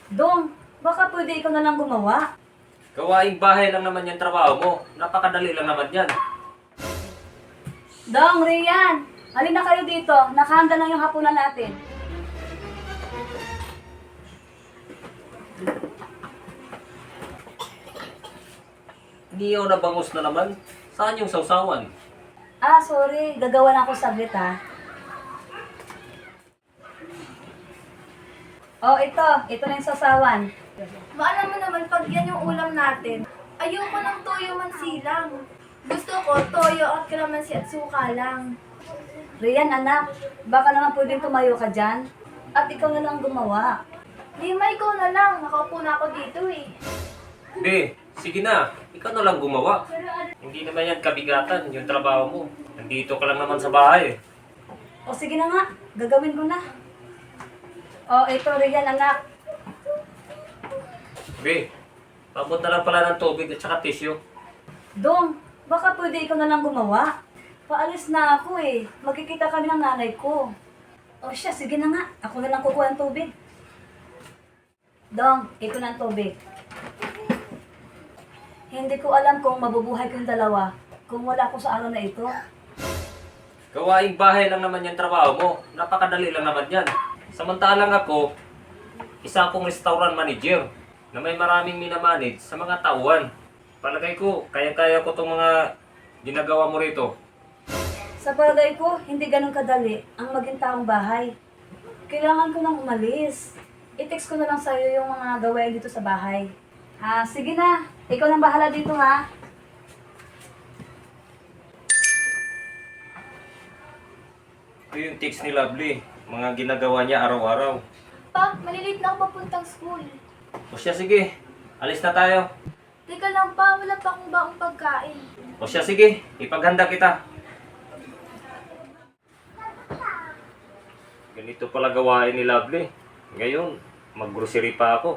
Dong, baka pwede ikaw na lang gumawa. Gawaing bahay lang naman yung trabaho mo. Napakadali lang naman yan. Dong, Rian, halina kayo dito. Nakahanda na yung hapunan natin. Niyaw na bangus na naman. Saan yung sausawan? Ah, sorry. Gagawa na ako saglit ha. Oh, ito. Ito na yung sasawan. Maalam mo naman pag yan yung ulam natin, ayoko ng toyo man silang. Gusto ko toyo at kalamansi at suka lang. Rian, anak, baka naman pwedeng tumayo ka dyan. At ikaw na lang gumawa. Lima, ikaw na lang. Nakaupo na ako dito eh. Be, sige na. Ikaw na lang gumawa. Hindi naman yan kabigatan yung trabaho mo. Nandito ka lang naman sa bahay. O sige na nga, gagawin ko na. O, ito Rian, anak. Be, pabot na lang pala ng tubig at saka tissue. Dong, baka pwede ikaw na lang gumawa. Paalis na ako eh. Magkikita kami ng nanay ko. O siya, sige na nga. Ako na lang kukuha ng tubig. Dong, ito na ang tubig. Hindi ko alam kung mabubuhay ko yung dalawa kung wala ko sa araw na ito. Gawaing bahay lang naman yung trabaho mo. Napakadali lang naman yan. Samantalang ako, isa akong restaurant manager na may maraming minamanage sa mga tauhan. Palagay ko, kaya-kaya ko itong mga ginagawa mo rito. Sa palagay ko, hindi ganun kadali ang maging taong bahay. Kailangan ko nang umalis. I-text ko na lang sa'yo yung mga gawain dito sa bahay. Ah, sige na. Ikaw nang bahala dito ha. Ito yung text ni Lovely. Mga ginagawa niya araw-araw. Pa, malilate na ako papuntang school. O siya, sige. Alis na tayo. Teka lang pa, wala pa akong baong pagkain. O siya, sige. Ipaghanda kita. Ganito pala gawain ni Lovely. Ngayon, mag-grocery pa ako.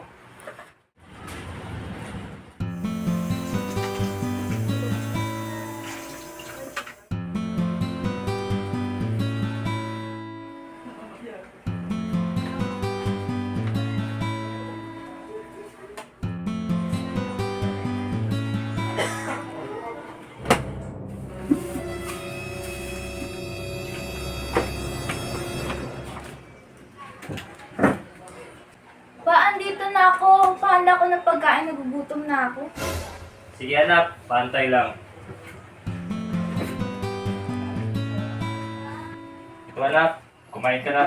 Pa, andito na ako. Pahanda ko ng pagkain, nagugutom na ako. Sige anak, pantay lang. Ito anak, kumain ka na.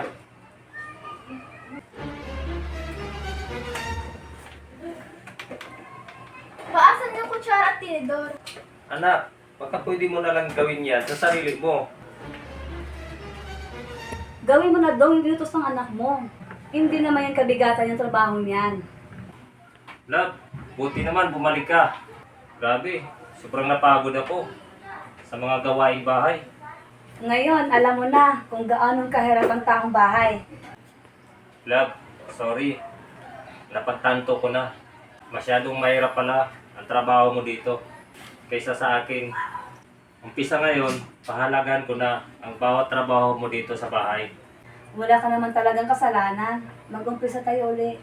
Pa, asan yung kutsara at tinidor? Anak, baka pwede mo na lang gawin yan sa sarili mo. Gawin mo na daw yung inutos ng anak mo. Hindi naman yung kabigatan yung trabaho niyan. Love, buti naman bumalik ka. Grabe, sobrang napagod ako sa mga gawaing bahay. Ngayon, alam mo na kung gaano kahirap ang taong bahay. Love, sorry. Napagtanto ko na. Masyadong mahirap pala ang trabaho mo dito kaysa sa akin. Umpisa ngayon, pahalagan ko na ang bawat trabaho mo dito sa bahay. Wala ka naman talagang kasalanan. Mag-umpisa tayo uli.